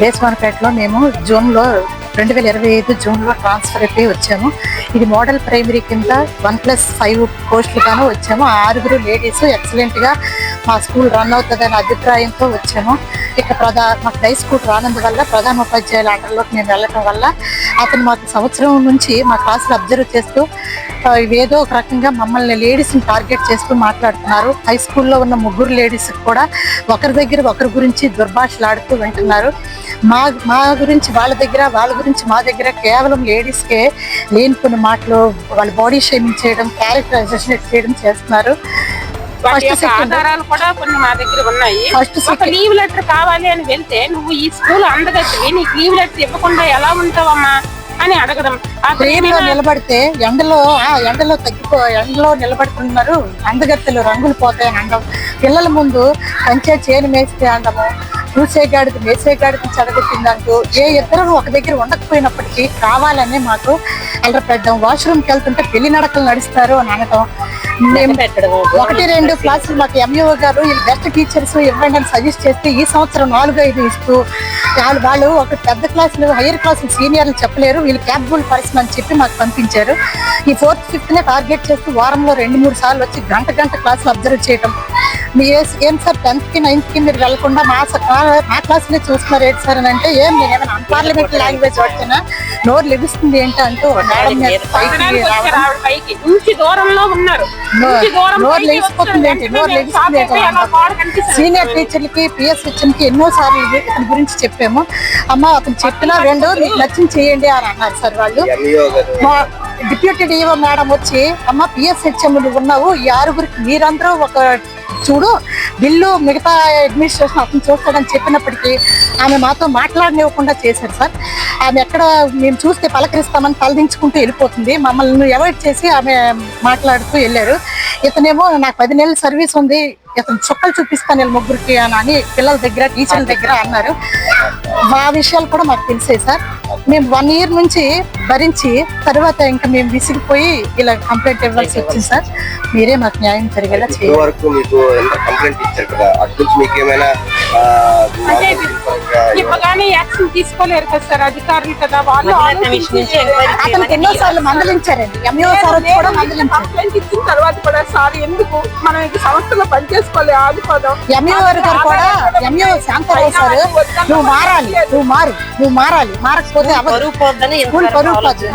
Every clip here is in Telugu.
దేశవానపేటలో మేము జూన్లో 2025 జూన్లో ట్రాన్స్ఫర్ అయిపోయి వచ్చాము. ఇది మోడల్ ప్రైమరీ కింద 1+5 పోస్టులుగాను వచ్చాము. 6 లేడీస్ ఎక్సలెంట్గా మా స్కూల్ రన్ అవుతుందనే అభిప్రాయంతో వచ్చాము. ఇక్కడ మాకు డై స్కూల్ రానందువల్ల ప్రధానోపాధ్యాయుల ఆటల్లోకి మేము వెళ్ళటం వల్ల అతను మాకు సంవత్సరం నుంచి మా క్లాసులు అబ్జర్వ్ చేస్తూ ఏదో ఒక రకంగా మమ్మల్ని లేడీస్ని టార్గెట్ చేస్తూ మాట్లాడుతున్నారు. హై స్కూల్లో ఉన్న 3 లేడీస్కి కూడా ఒకరి దగ్గర ఒకరి గురించి దుర్భాషలాడుతూ వింటున్నారు. మా గురించి వాళ్ళ గురించి మా దగ్గర కేవలం లేడీస్కే లేని కొన్ని మాటలు, వాళ్ళ బాడీ షేమింగ్ చేయడం, క్యారెక్టరైజేషన్ చేయడం చేస్తున్నారు. ఆధారాలు కూడా కొన్ని మా దగ్గర ఉన్నాయి. ఒక లీవ్ లెటర్ కావాలి అని వెళ్తే నువ్వు ఈ స్కూల్ అందగత్తివి, నీకు లీవ్ లెటర్ ఇవ్వకుండా ఎలా ఉంటావమ్మా అని అడగడం. నిలబడితే ఎండలో నిలబడుతున్నారు, అందగత్తెలు రంగులు పోతాయని అనడం, పిల్లల ముందు కంచే చేను మేస్తే అనడము, మేసేగాడికి చెడగొట్టిందంటూ ఇద్దరు ఒక దగ్గర ఉండకపోయినప్పటికీ కావాలని మాకు అలరపెట్టడం, వాష్రూమ్కి వెళ్తుంటే పెళ్లి నడకలు నడుస్తారు అని అనడం. 1-2 క్లాసులు మాకు ఎంఈఓ గారు వీళ్ళు బెస్ట్ టీచర్స్ ఇవ్వండి అని సజెస్ట్ చేస్తే ఈ సంవత్సరం 4-5 ఇస్తూ వాళ్ళు ఒక పెద్ద క్లాసులు హైయర్ క్లాసులు సీనియర్లు చెప్పలేరు, వీళ్ళు క్యాపబుల్ పర్సన్ అని చెప్పి మాకు పంపించారు. ఈ 4th, 5th టార్గెట్ చేస్తూ వారంలో 2-3 సార్లు వచ్చి గంట క్లాసులు అబ్జర్వ్ చేయడం. ఏం సార్ 10th కి 9th కి మీరు వెళ్లకుండా మా క్లాసులే చూస్తున్నారు ఏంటి సార్ అని అంటే, ఏం నేనేమైనా అన్పార్లమెంటరీ లాంగ్వేజ్ వాడుతున్నా, నోరు లెగుస్తుంది ఏంటి అంటూ సీనియర్ టీచర్లకి పిఎస్హెచ్ఎంకి ఎన్నోసార్లు ఇతని గురించి చెప్పాము. అమ్మ అతను చెప్పినా 2 మీకు నచ్చింది చేయండి అని అన్నారు సార్ వాళ్ళు. మా డిప్యూటీ డిఓ మేడం వచ్చి, అమ్మ పిఎస్హెచ్ఎం ఉన్నావు, ఈ 6గురికి మీరందరూ ఒక చూడు, బిల్లు మిగతా అడ్మినిస్ట్రేషన్ అతను చూస్తాడని చెప్పినప్పటికీ ఆమె మాతో మాట్లాడనివ్వకుండా చేశారు సార్. ఆమె ఎక్కడ మేము చూస్తే పలకరిస్తామని తలదించుకుంటూ వెళ్ళిపోతుంది. మమ్మల్ని అవాయిడ్ చేసి ఆమె మాట్లాడుతూ వెళ్ళారు. ఇతనేమో నాకు 10 నెలల సర్వీస్ ఉంది, ఇతను చుక్కలు చూపిస్తాను 3గురికి అని పిల్లల దగ్గర టీచర్ల దగ్గర అన్నారు. మా విషయాలు కూడా మాకు తెలిసాయి సార్. మేము 1 year నుంచి భరించి తర్వాత ఇంకా మేము విసిగిపోయి ఇలా కంప్లైంట్ ఇవ్వాల్సి వచ్చింది సార్. మీరే మాకు న్యాయం జరిగేలా చేయాలి. తీసుకోలేరు కదా సార్ అధికారులు కదా, వాళ్ళు అతనికి ఎన్నోసార్లు మందలించారండి. ఎంఈఓ సార్ కూడా కంప్లైంట్ ఇచ్చిన తర్వాత కూడా సార్ ఎందుకు మనం సంస్థలో పనిచేసుకోవాలి ఆగిపోదాం. ఎంఈఓ గారు కూడా ఎంఈఓ శాంతారావు సార్, నువ్వు మారాలి, మారకపోతే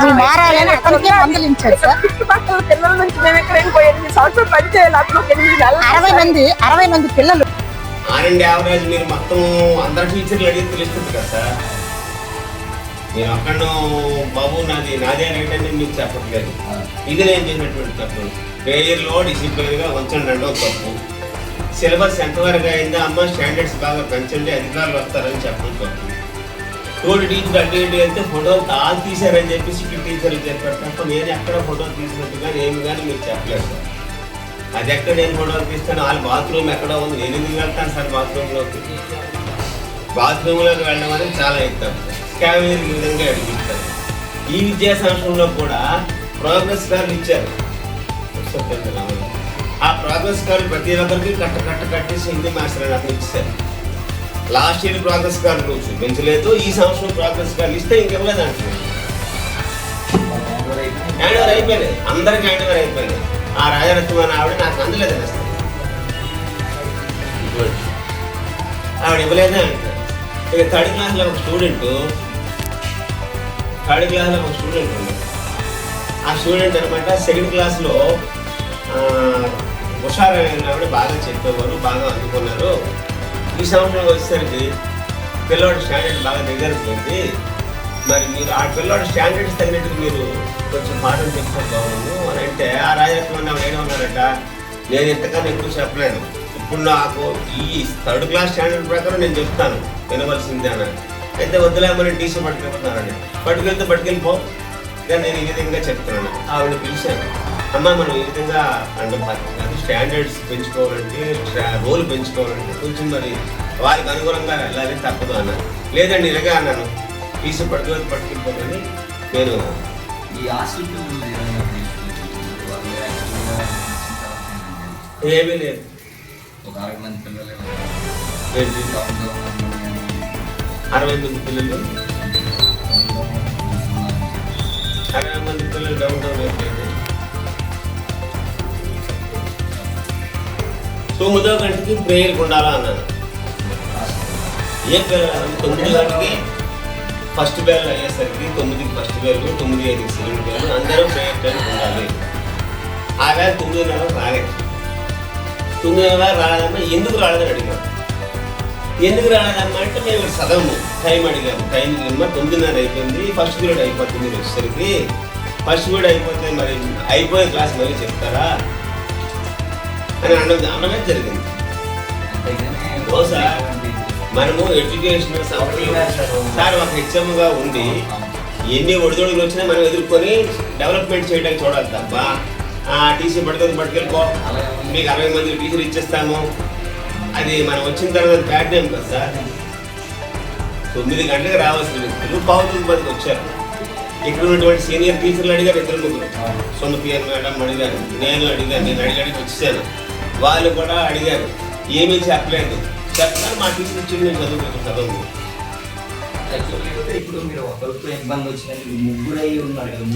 నువ్వు మారాలని అతనికే మందలించారు సార్. చుట్టుపక్కల పిల్లల నుంచి మేము ఇక్కడ 8 సంవత్సరాలు పనిచేయాలి. అతను 60 మంది పిల్లలు. యావరేజ్ మీరు మొత్తం అందరు టీచర్లు అడిగి తెలుస్తుంది కదా సార్. నేను అక్కడ బాబు నాదే అనేటంటే మీకు చెప్పట్లేదు. ఇది నేను చేసినటువంటి తప్పు. ప్రేయర్లో డిసిప్లిన్గా ఉంచండి 2వ తప్పు. సిలబస్ ఎంతవరకు అయిందో అమ్మ స్టాండర్డ్స్ బాగా పెంచండి, అధికారులు వస్తారని చెప్పడం తప్పు. తోడు టీచర్ అడ్డు వెళ్తే ఫోటోలు తాను తీశారని చెప్పేసి టీచర్లు చెప్పారు తప్ప నేను ఎక్కడ ఫోటోలు తీసినట్టుగా ఏమి కానీ మీరు చెప్పలేదు సార్. అది ఎక్కడ నేను ఫోటోలు తీస్తాను, వాళ్ళ బాత్రూమ్ ఎక్కడో ఉంది, నేను ఎందుకు వెళ్తాను సార్ బాత్రూంలోకి వెళ్ళడం అనేది చాలా ఎక్కువ. స్కావెంజర్ ఈ విధంగా అడిగిస్తారు. ఈ విద్యా సంవత్సరంలో కూడా ప్రోగ్రెస్ కార్డులు ఇచ్చారు. ఆ ప్రోగ్రెస్ కార్డు ప్రతి ఒక్కరికి కట్టేసి హిందీ మాస్టర్ అని అతను ఇచ్చారు. లాస్ట్ ఇయర్ ప్రోగ్రెస్ కార్డు చూపించలేదు, ఈ సంవత్సరం ప్రోగ్రెస్ కార్డులు ఇస్తే ఇంకెవ్వలేదు అంటున్నాను. హ్యాండ్ ఓవర్ అయిపోయినాయి, అందరికి హ్యాండ్ ఓవర్ అయిపోయినాయి. ఆ రాజరత్నం అని ఆవిడ నాకు అందలేదు అనిస్తాను, ఆవిడ ఇవ్వలేదే అంటారు. ఇక థర్డ్ క్లాస్లో ఒక స్టూడెంట్ ఉంది. ఆ స్టూడెంట్ అనమాట 2nd క్లాస్లో హుషారైన ఆవిడ బాగా చెప్పేవారు, బాగా అందుకున్నారు. ఈ సంవత్సరం వచ్చేసరికి పిల్లవాడి స్టాండర్డ్ బాగా దగ్గరపోయింది. మరి మీరు ఆ పిల్లవాడి స్టాండర్డ్స్ తగినట్టు మీరు కొంచెం పాఠం చెప్తే బాగుండు అని అంటే, ఆ రాజరత్నం ఏమన్నారట, నేను ఇంతకన్నా ఎక్కువ చెప్పలేను, ఇప్పుడు నాకు ఈ 3rd క్లాస్ స్టాండర్డ్ ప్రకారం నేను చెప్తాను, వినవలసిందే అన్నాను. అయితే వద్దులేమని టీసీ పట్టుకెళ్తున్నానండి. పట్టుకెళ్ళిపో కానీ నేను ఈ విధంగా చెప్తున్నాను. ఆవిడ పిలిచాను, అమ్మ మనం ఈ విధంగా అంటే స్టాండర్డ్స్ పెంచుకోవాలంటే రోల్ పెంచుకోవాలంటే కొంచెం మరి వారికి అనుగుణంగా వెళ్ళాలి, తప్పదు అన్నాను. లేదండి ఇలాగే అన్నాను, టీసీ పట్టుకెళ్ళిపోతుంది. నేను ఏమీ లేదు, ఒక 60 మంది పిల్లలు ఏంటి 60 మంది పిల్లలు 60 మంది పిల్లలు డౌన్ టౌన్ అయిపోయింది. 9వ గంటకి ప్రేయర్కి ఉండాలా అన్నాను. ఏ పిల్లలు 9 గంటకి ఫస్ట్ బెల్ అయ్యేసరికి 9కి ఫస్ట్ బెల్, 9:05కి సెకండ్ బెల్, అందరూ ప్రేయర్ టైంకి ఉండాలి. ఆ వేళ 9:30 రాలేదు. 9:30 రాలేదమ్మా, ఎందుకు రాలేదని అడిగాము. ఎందుకు రాలేదమ్మా అంటే మేము చదవము, టైం అడిగాము. టైం 9:30 అయిపోయింది, ఫస్ట్ పీరియడ్ అయిపోతుంది. మీరు వచ్చేసరికి ఫస్ట్ పీరియడ్ అయిపోతే మరి అయిపోయే క్లాస్ మళ్ళీ చెప్తారా అని అనడమే జరిగింది. సార్ మనము ఎడ్యుకేషన్ సార్ ఒక హెచ్ఎంగా ఉండి ఎన్ని ఒడిదొడుగులు వచ్చినా మనం ఎదుర్కొని డెవలప్మెంట్ చేయడానికి చూడాలి తప్ప టీసీ పట్టుకెళ్ళిపో మీకు 60 మంది టీచర్ ఇచ్చేస్తాము, అది మనం వచ్చిన తర్వాత బ్యాడ్ నేమ్ కదా సార్. 9 గంటలకు రావాల్సిన వ్యక్తులు 9:15కి వచ్చారు. ఇక్కడ ఉన్నటువంటి సీనియర్ టీచర్లు అడిగారు, 2-3 సుమతి మేడం అడిగారు, నేను అడిగాను వచ్చేసాను. వాళ్ళు కూడా అడిగారు, ఏమీ చెప్పలేదు. చెప్తాను మా టీచర్ ఇచ్చింది, నేను చదువు. ఇప్పుడు మీరు ఒకరికి ఇబ్బంది వచ్చినట్టు 3 అయి ఉన్నారు కదా.